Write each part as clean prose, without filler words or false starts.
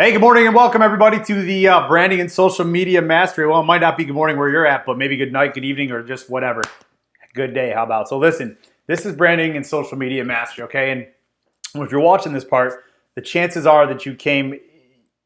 Hey, good morning and welcome everybody to the Branding and Social Media Mastery. Well, it might not be good morning where you're at, but maybe good night, good evening, or just whatever. Good day, how about? So listen, this is Branding and Social Media Mastery, okay? And if you're watching this part, the chances are that you came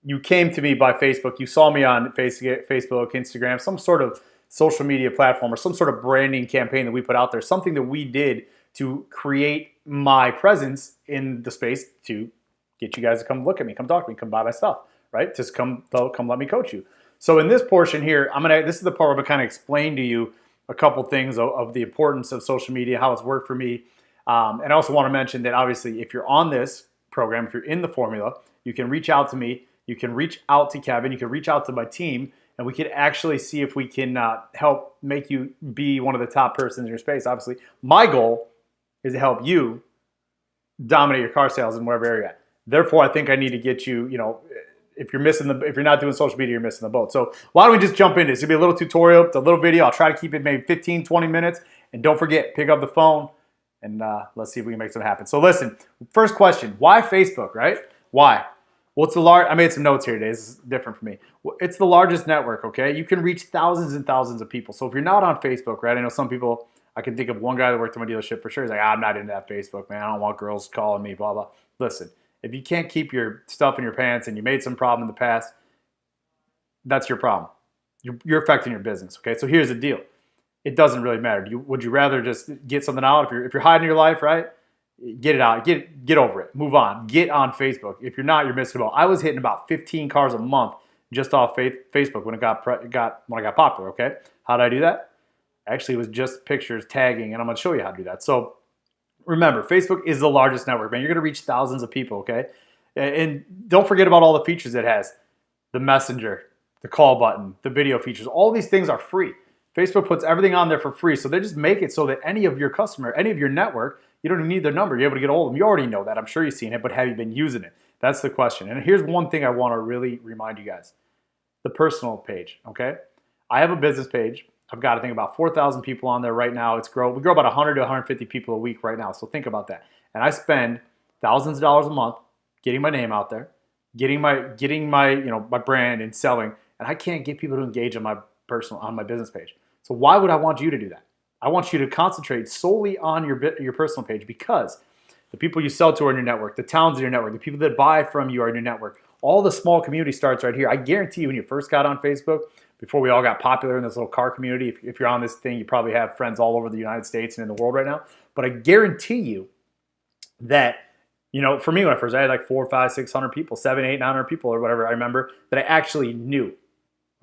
to me by Facebook. You saw me on Facebook, Instagram, some sort of social media platform or some sort of branding campaign that we put out there, something that we did to create my presence in the space to get you guys to come look at me, come talk to me, come buy my stuff, right? Just come let me coach you. So in this portion here, this is the part where I'm gonna kind of explain to you a couple things of the importance of social media, how it's worked for me. And I also want to mention that obviously if you're on this program, if you're in the formula, you can reach out to me, you can reach out to Kevin, you can reach out to my team, and we could actually see if we can help make you be one of the top persons in your space. Obviously, my goal is to help you dominate your car sales in wherever area you're at. Therefore, I think I need to get you, if you're not doing social media, you're missing the boat. So why don't we just jump into this? It's gonna be a little tutorial, it's a little video. I'll try to keep it maybe 15, 20 minutes. And don't forget, pick up the phone and let's see if we can make something happen. So listen, first question, why Facebook, right? Why? Well, I made some notes here today. This is different for me. It's the largest network, okay? You can reach thousands and thousands of people. So if you're not on Facebook, right? I know some people, I can think of one guy that worked in my dealership for sure. He's like, I'm not into that Facebook, man. I don't want girls calling me, blah, blah. Listen. If you can't keep your stuff in your pants and you made some problem in the past, that's your problem. You're affecting your business, okay? So here's the deal. It doesn't really matter. Would you rather just get something out? If you're hiding your life, right? Get it out. Get over it. Move on. Get on Facebook. If you're not, you're missing out. I was hitting about 15 cars a month just off Facebook when I got popular, okay? How did I do that? Actually, it was just pictures, tagging, and I'm going to show you how to do that. So remember, Facebook is the largest network, man. You're going to reach thousands of people, okay? And don't forget about all the features it has. The messenger, the call button, the video features. All these things are free. Facebook puts everything on there for free. So they just make it so that any of your customer, any of your network, you don't even need their number. You're able to get a hold of them. You already know that. I'm sure you've seen it, but have you been using it? That's the question. And here's one thing I want to really remind you guys. The personal page, okay? I have a business page. I've got, I think, about 4,000 people on there right now. We grow about 100 to 150 people a week right now. So think about that. And I spend thousands of dollars a month getting my name out there, getting my my brand and selling. And I can't get people to engage on my business page. So why would I want you to do that? I want you to concentrate solely on your personal page, because the people you sell to are in your network, the towns in your network, the people that buy from you are in your network. All the small community starts right here. I guarantee you, when you first got on Facebook, before we all got popular in this little car community, if you're on this thing, you probably have friends all over the United States and in the world right now. But I guarantee you that, for me, when I first, I had like 400, 500, 600 people, 700, 800, 900 people or whatever I remember that I actually knew,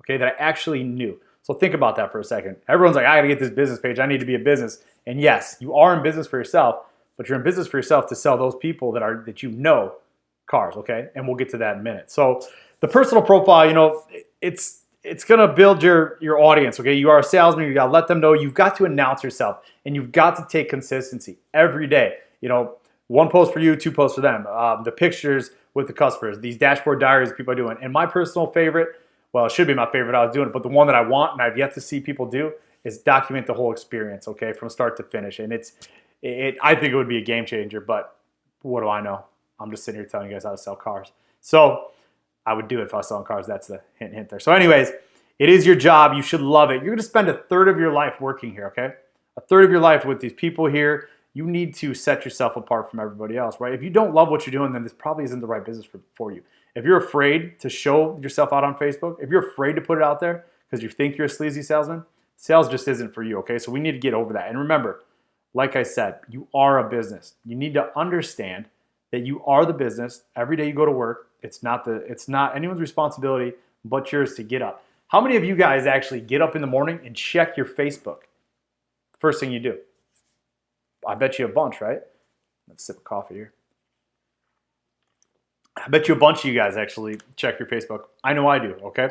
okay, that I actually knew. So think about that for a second. Everyone's like, I gotta get this business page. I need to be a business. And yes, you are in business for yourself, but you're in business for yourself to sell those people that you know cars, okay? And we'll get to that in a minute. So the personal profile, it's gonna build your audience, okay? You are a salesman, you gotta let them know, you've got to announce yourself, and you've got to take consistency every day. One post for you, 2 posts for them. The pictures with the customers, these dashboard diaries people are doing. And my personal favorite, well, it should be my favorite, I was doing it, but the one that I want and I've yet to see people do is document the whole experience, okay, from start to finish. And I think it would be a game changer, but what do I know? I'm just sitting here telling you guys how to sell cars. So I would do it if I was selling cars. That's the hint there. So anyways, it is your job. You should love it. You're going to spend a third of your life working here, okay? A third of your life with these people here. You need to set yourself apart from everybody else, right? If you don't love what you're doing, then this probably isn't the right business for you. If you're afraid to show yourself out on Facebook, if you're afraid to put it out there because you think you're a sleazy salesman, sales just isn't for you, okay? So we need to get over that. And remember, like I said, you are a business. You need to understand that you are the business. Every day you go to work, it's not anyone's responsibility but yours to get up. How many of you guys actually get up in the morning and check your Facebook? First thing you do. I bet you a bunch, right? Let's sip of coffee here. I bet you a bunch of you guys actually check your Facebook. I know I do, okay?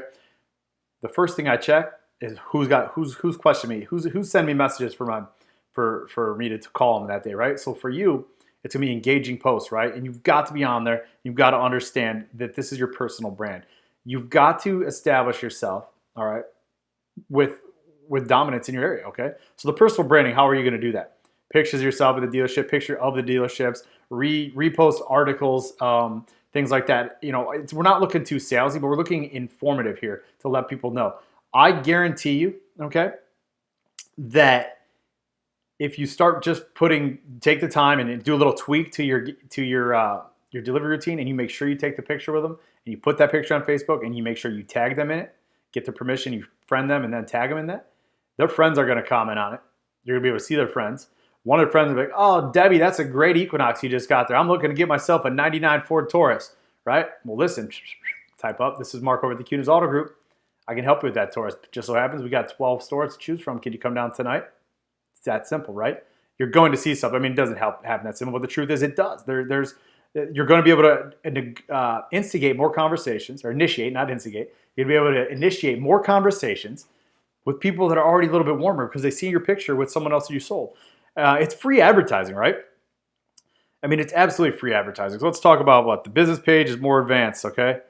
The first thing I check is who's questioning me, who's sending me messages for me to call them that day, right? So for you, it's gonna be engaging posts, right? And you've got to be on there. You've got to understand that this is your personal brand. You've got to establish yourself, all right, with dominance in your area, okay? So the personal branding, how are you gonna do that? Pictures of yourself at the dealership, picture of the dealerships, repost articles, things like that. We're not looking too salesy, but we're looking informative here to let people know. I guarantee you, okay, that if you start just take the time and do a little tweak to your delivery routine, and you make sure you take the picture with them, and you put that picture on Facebook, and you make sure you tag them in it, get their permission, you friend them, and then tag them in that, their friends are going to comment on it. You're going to be able to see their friends. One of their friends will be like, oh, Debbie, that's a great Equinox you just got there. I'm looking to get myself a 99 Ford Taurus, right? Well, listen, type up, this is Mark over at the Cunas Auto Group. I can help you with that Taurus. Just so happens we got 12 stores to choose from. Can you come down tonight? It's that simple, right? You're going to see stuff. I mean, it doesn't happen that simple, but the truth is it does. You're going to be able to instigate more conversations, or initiate, not instigate. You're going to be able to initiate more conversations with people that are already a little bit warmer because they see your picture with someone else that you sold. It's free advertising, right? I mean, it's absolutely free advertising. So let's talk about what the business page is more advanced, okay?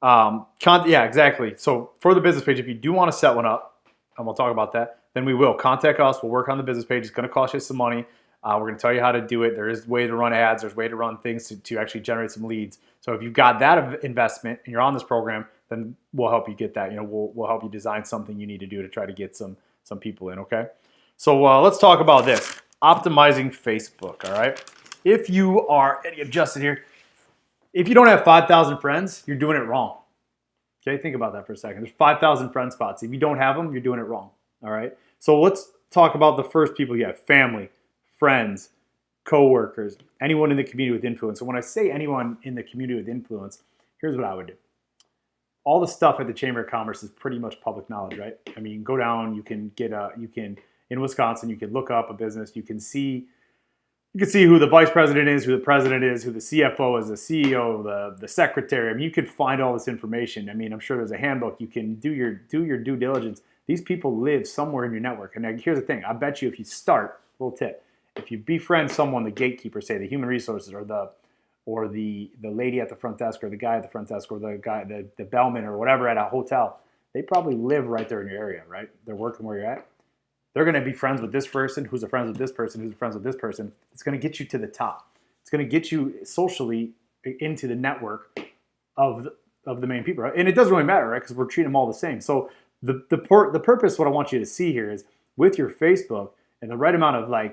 Yeah, exactly. So for the business page, if you do want to set one up, and we'll talk about that, then we will. Contact us. We'll work on the business page. It's going to cost you some money. We're going to tell you how to do it. There is a way to run ads. There's a way to run things to actually generate some leads. So if you've got that investment and you're on this program, then we'll help you get that. We'll help you design something you need to do to try to get some people in, okay? So let's talk about this. Optimizing Facebook, all right? If you are, adjusted here, if you don't have 5,000 friends, you're doing it wrong. Okay, think about that for a second. There's 5,000 friend spots. If you don't have them, you're doing it wrong, all right? So let's talk about the first people you have: family, friends, coworkers, anyone in the community with influence. So when I say anyone in the community with influence, here's what I would do. All the stuff at the Chamber of Commerce is pretty much public knowledge, right? I mean, you can go down, you can in Wisconsin, you can look up a business, you can see who the vice president is, who the president is, who the CFO is, the CEO, the secretary. I mean, you could find all this information. I mean, I'm sure there's a handbook. You can do your due diligence. These people live somewhere in your network. And here's the thing. I bet you if you start, little tip, if you befriend someone, the gatekeeper, say the human resources, or the lady at the front desk, or the guy at the front desk, or the bellman or whatever at a hotel, they probably live right there in your area, right? They're working where you're at. They're going to be friends with this person, who's a friend with this person, who's friends with this person. It's going to get you to the top. It's going to get you socially into the network of the main people, right? And it doesn't really matter, right? Because we're treating them all the same. So the purpose, what I want you to see here is, with your Facebook and the right amount of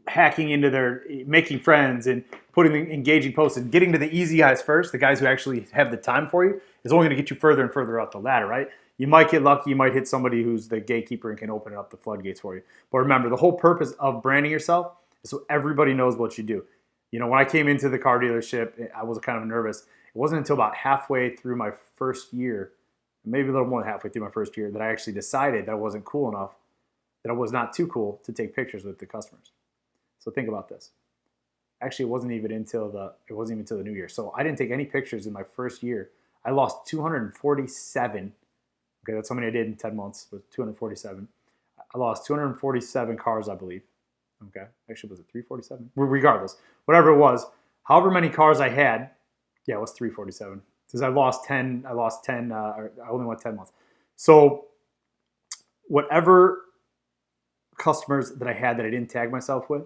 hacking into their, making friends and putting engaging posts and getting to the easy guys first, the guys who actually have the time for you, is only going to get you further and further up the ladder, right? You might get lucky. You might hit somebody who's the gatekeeper and can open up the floodgates for you. But remember, the whole purpose of branding yourself is so everybody knows what you do. When I came into the car dealership, I was kind of nervous. It wasn't until about halfway through my first year, maybe a little more than halfway through my first year, that I actually decided that I wasn't cool enough, that I was not too cool to take pictures with the customers. So think about this. Actually, it wasn't even until the new year. So I didn't take any pictures in my first year. I lost 247. Okay, that's how many I did in 10 months, was 247. I lost 247 cars, I believe. Okay, actually, was it 347? Regardless, whatever it was, however many cars I had, yeah, it was 347. Because I lost 10, I only went 10 months. So whatever customers that I had that I didn't tag myself with,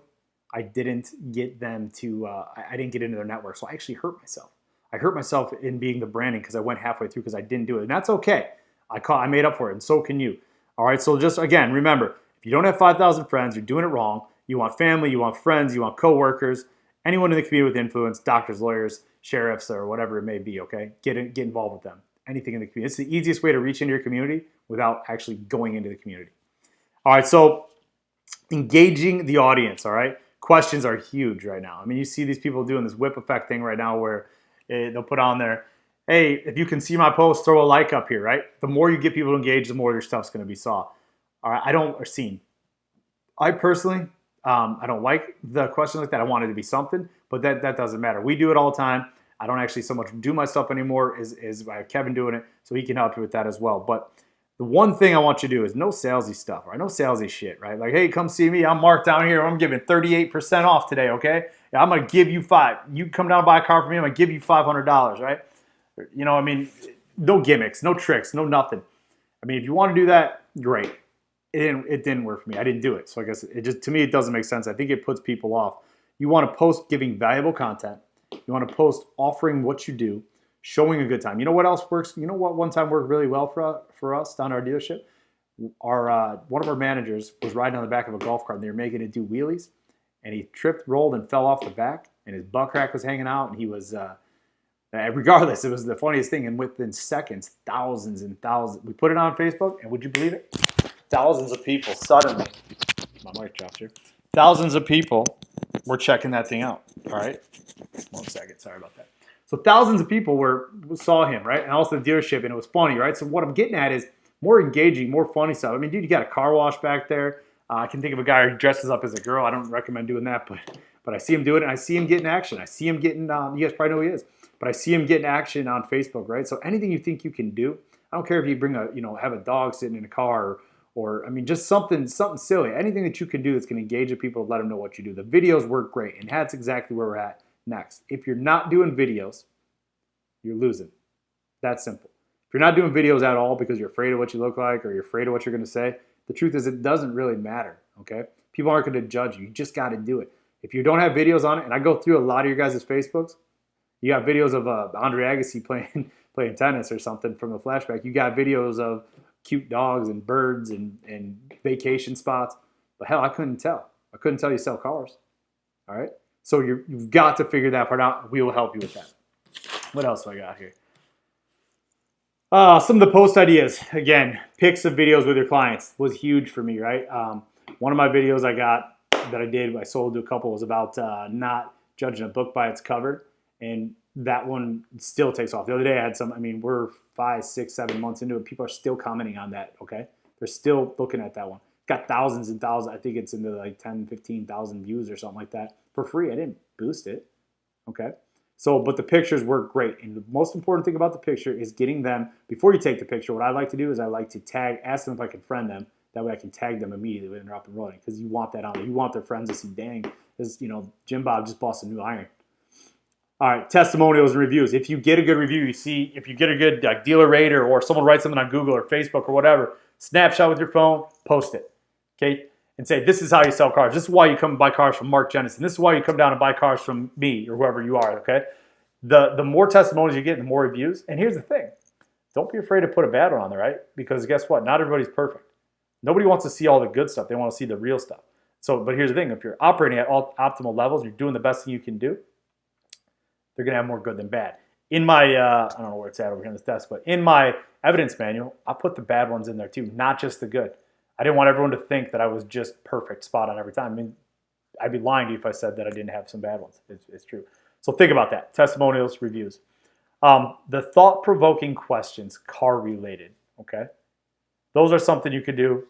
I didn't get them to, I didn't get into their network. So I actually hurt myself. I hurt myself in being the branding because I went halfway through because I didn't do it. And that's okay. I made up for it, and so can you. All right, so just, again, remember, if you don't have 5,000 friends, you're doing it wrong. You want family, you want friends, you want coworkers, anyone in the community with influence, doctors, lawyers, sheriffs, or whatever it may be, okay? Get involved with them. Anything in the community. It's the easiest way to reach into your community without actually going into the community. All right, so engaging the audience, all right? Questions are huge right now. I mean, you see these people doing this whip effect thing right now where they'll put on there, hey, if you can see my post, throw a like up here, right? The more you get people to engage, the more your stuff's going to be saw. All right, or seen. I personally, I don't like the question like that. I want it to be something, but that doesn't matter. We do it all the time. I don't actually so much do my stuff anymore. Is I have Kevin doing it, so he can help you with that as well. But the one thing I want you to do is no salesy stuff, right? No salesy shit, right? Like, hey, come see me. I'm Mark down here. I'm giving 38% off today, okay? Yeah, I'm going to give you $5. You come down and buy a car from me, I'm going to give you $500, right? I mean, no gimmicks, no tricks, no nothing. I mean, if you want to do that, great. It didn't work for me. I didn't do it. So I guess to me, it doesn't make sense. I think it puts people off. You want to post giving valuable content. You want to post offering what you do, showing a good time. You know what else works? You know what one time worked really well for us down at our dealership? One of our managers was riding on the back of a golf cart and they were making it do wheelies, and he tripped, rolled, and fell off the back, and his butt crack was hanging out, and he was regardless, it was the funniest thing. And within seconds, thousands and thousands, we put it on Facebook, and would you believe it? Thousands of people suddenly, my mic dropped here, thousands of people were checking that thing out. All right, 1 second, sorry about that. So thousands of people saw him, right? And also the dealership, and it was funny, right? So what I'm getting at is more engaging, more funny stuff. I mean, dude, you got a car wash back there. I can think of a guy who dresses up as a girl. I don't recommend doing that, but I see him do it, and I see him getting action. I see him getting, you guys probably know who he is, but I see him getting action on Facebook, right? So anything you think you can do, I don't care if you bring have a dog sitting in a car or I mean, just something silly. Anything that you can do that's going to engage the people, let them know what you do. The videos work great, and that's exactly where we're at next. If you're not doing videos, you're losing. That's simple. If you're not doing videos at all because you're afraid of what you look like or you're afraid of what you're going to say, the truth is it doesn't really matter, okay? People aren't going to judge you. You just got to do it. If you don't have videos on it, and I go through a lot of your guys' Facebooks, you got videos of Andre Agassi playing tennis or something from the flashback. You got videos of cute dogs and birds and vacation spots. But hell, I couldn't tell. I couldn't tell you sell cars. All right? So you've got to figure that part out. We will help you with that. What else do I got here? Some of the post ideas. Again, pics of videos with your clients was huge for me, right? One of my videos I sold to a couple was about not judging a book by its cover. And that one still takes off. The other day I had we're 5, 6, 7 months into it. People are still commenting on that, okay? They're still looking at that one. Got thousands and thousands. I think it's into like 10, 15,000 views or something like that for free. I didn't boost it, okay? So, but the pictures work great. And the most important thing about the picture is getting them, before you take the picture, what I like to do is I like to ask them if I can friend them. That way I can tag them immediately when they're up and rolling, because you want that on there. You want their friends to see, dang, Jim Bob just bought some new iron. All right, testimonials and reviews. If you get a good review, if you get a good dealer rater or someone writes something on Google or Facebook or whatever, snapshot with your phone, post it, okay? And say, this is how you sell cars. This is why you come and buy cars from Mark Jennison. This is why you come down and buy cars from me or whoever you are, okay? The more testimonials you get, the more reviews. And here's the thing. Don't be afraid to put a bad one on there, right? Because guess what? Not everybody's perfect. Nobody wants to see all the good stuff. They want to see the real stuff. But here's the thing. If you're operating at all optimal levels, you're doing the best thing you can do, they're going to have more good than bad. In my, I don't know where it's at over here on this desk, but in my evidence manual, I put the bad ones in there too, not just the good. I didn't want everyone to think that I was just perfect, spot on every time. I mean, I'd be lying to you if I said that I didn't have some bad ones. It's true. So think about that. Testimonials, reviews. The thought-provoking questions, car-related, okay? Those are something you could do.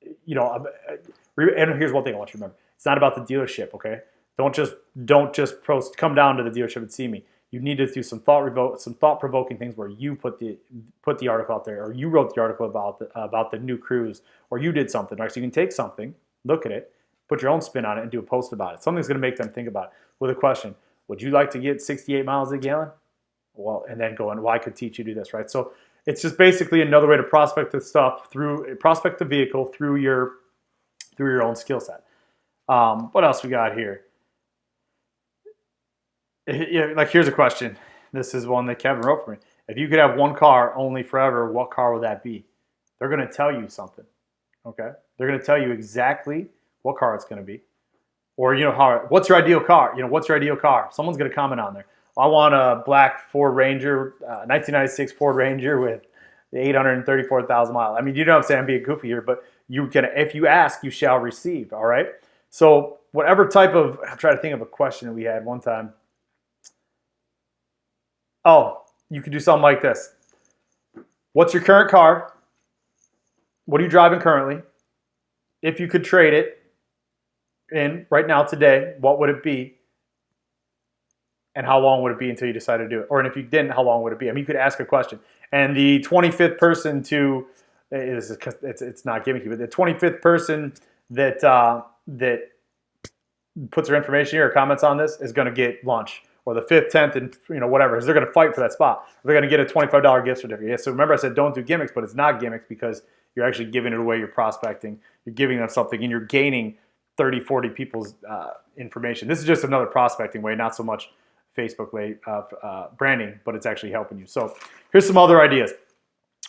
And here's one thing I want you to remember. It's not about the dealership, okay? Don't just post, come down to the dealership and see me. You need to do some thought-provoking things where you put the article out there, or you wrote the article about the new cruise, or you did something. Right? So you can take something, look at it, put your own spin on it, and do a post about it. Something's going to make them think about it with a question. Would you like to get 68 miles a gallon? Well, and then go on. Well, I could teach you to do this, right? So it's just basically another way to prospect the vehicle through your own skill set. What else we got here? Like, here's a question. This is one that Kevin wrote for me. If you could have one car only forever, what car would that be? They're going to tell you something, okay? They're going to tell you exactly what car it's going to be. Or, what's your ideal car? What's your ideal car? Someone's going to comment on there. I want a black Ford Ranger, 1996 Ford Ranger with 834,000 miles. I mean, you know what I'm saying? I'm being goofy here, but if you ask, you shall receive, all right? So whatever type of, I'm trying to think of a question that we had one time. Oh, you could do something like this. What's your current car? What are you driving currently? If you could trade it in right now today, what would it be? And how long would it be until you decided to do it? Or if you didn't, how long would it be? I mean, you could ask a question. And the 25th person it's not gimmicky, but the 25th person that puts their information here or comments on this is going to get lunch. Or the 5th, 10th, and whatever. They're going to fight for that spot. They're going to get a $25 gift certificate. Yeah, so remember I said don't do gimmicks, but it's not gimmicks because you're actually giving it away. You're prospecting. You're giving them something, and you're gaining 30, 40 people's information. This is just another prospecting way, not so much Facebook branding, but it's actually helping you. So here's some other ideas,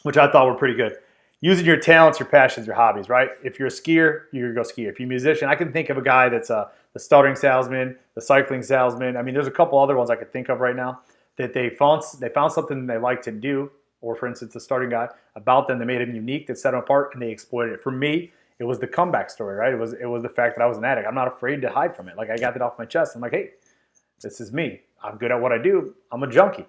which I thought were pretty good. Using your talents, your passions, your hobbies, right? If you're a skier, you're going to go skier. If you're a musician, I can think of a guy that's the stuttering salesman, the cycling salesman. I mean, there's a couple other ones I could think of right now that they found something they like to do, or for instance, the starting guy, about them that made him unique, that set him apart, and they exploited it. For me, it was the comeback story, right? It was the fact that I was an addict. I'm not afraid to hide from it. Like, I got that off my chest. I'm like, hey, this is me. I'm good at what I do. I'm a junkie,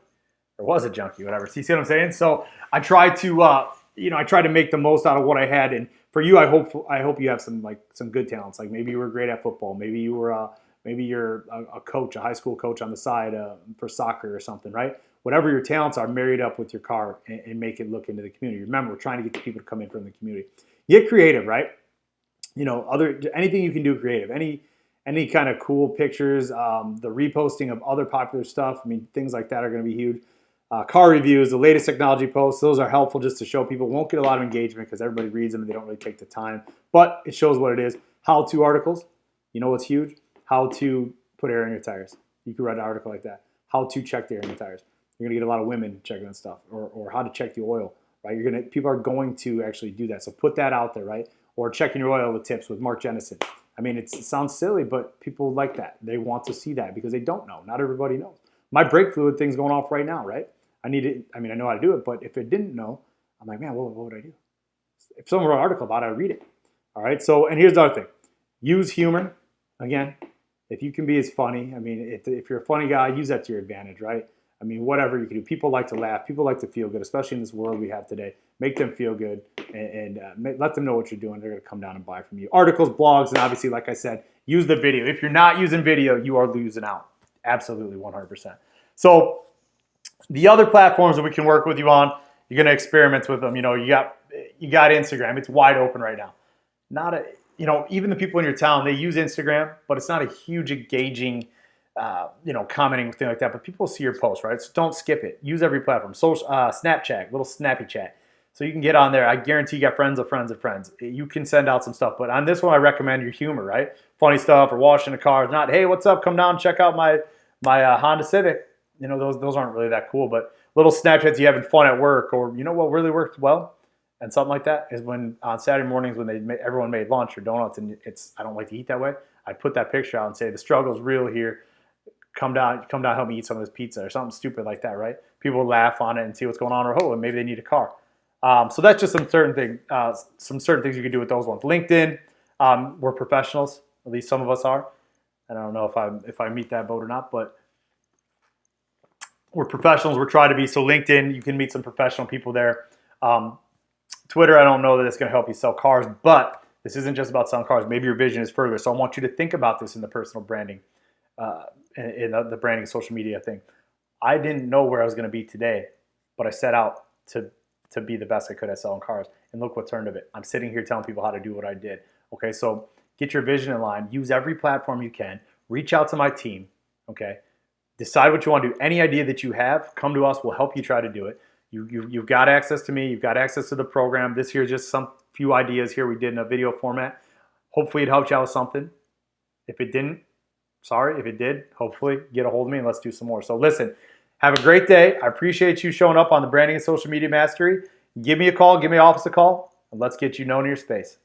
or was a junkie, whatever. So you see what I'm saying? So I try to, I try to make the most out of what I had. And for you, I hope you have some good talents. Like maybe you were great at football. Maybe you were, maybe you're a coach, a high school coach on the side for soccer or something, right? Whatever your talents are, marry it up with your car and make it look into the community. Remember, we're trying to get the people to come in from the community. Get creative, right? Anything you can do creative. Any kind of cool pictures, the reposting of other popular stuff. I mean, things like that are going to be huge. Car reviews, the latest technology posts, those are helpful just to show people. Won't get a lot of engagement because everybody reads them and they don't really take the time. But it shows what it is. How-to articles. You know what's huge? How to put air in your tires. You can write an article like that. How to check the air in your tires. You're going to get a lot of women checking that stuff. Or how to check the oil, right? People are going to actually do that. So put that out there, right? Or checking your oil with tips with Mark Jennison. I mean, it sounds silly, but people like that. They want to see that because they don't know. Not everybody knows. My brake fluid thing's going off right now, right? I know how to do it, but if it didn't know, I'm like, man, what would I do? If someone wrote an article about it, I'd read it. All right, so, and here's the other thing. Use humor. Again, if you can be as funny, I mean, if you're a funny guy, use that to your advantage, right? I mean, whatever you can do. People like to laugh. People like to feel good, especially in this world we have today. Make them feel good and let them know what you're doing. They're going to come down and buy from you. Articles, blogs, and obviously, like I said, use the video. If you're not using video, you are losing out. Absolutely, 100%. So the other platforms that we can work with you on, you're going to experiment with them. You got Instagram. It's wide open right now. Even the people in your town, they use Instagram, but it's not a huge engaging commenting, thing like that, but people see your post, right? So don't skip it. Use every platform. Social, Snapchat, little snappy chat. So you can get on there. I guarantee you got friends of friends of friends. You can send out some stuff, but on this one, I recommend your humor, right? Funny stuff or washing a car. Not, hey, what's up? Come down and check out my Honda Civic. Those aren't really that cool, but little Snapchats you having fun at work, or what really worked well and something like that is when on Saturday mornings when everyone made lunch or donuts, and I don't like to eat that way. I put that picture out and say the struggle's real here. Come down, help me eat some of this pizza or something stupid like that, right? People laugh on it and see what's going on, or maybe they need a car. So that's just some certain things you can do with those ones. LinkedIn, we're professionals, at least some of us are. And I don't know if I meet that boat or not, but we're professionals. We're trying to be. So LinkedIn, you can meet some professional people there. Twitter, I don't know that it's going to help you sell cars, but this isn't just about selling cars. Maybe your vision is further. So I want you to think about this in the personal branding, in the branding social media thing. I didn't know where I was going to be today, but I set out to be the best I could at selling cars. And look what turned of it. I'm sitting here telling people how to do what I did. Okay, so get your vision in line. Use every platform you can. Reach out to my team. Okay, decide what you want to do. Any idea that you have, come to us. We'll help you try to do it. You've got access to me. You've got access to the program. This here is just some few ideas here we did in a video format. Hopefully it helped you out with something. If it didn't, sorry. If it did, hopefully get a hold of me and let's do some more. So listen, have a great day. I appreciate you showing up on the Branding and Social Media Mastery. Give me a call. Give me office a call, and let's get you known in your space.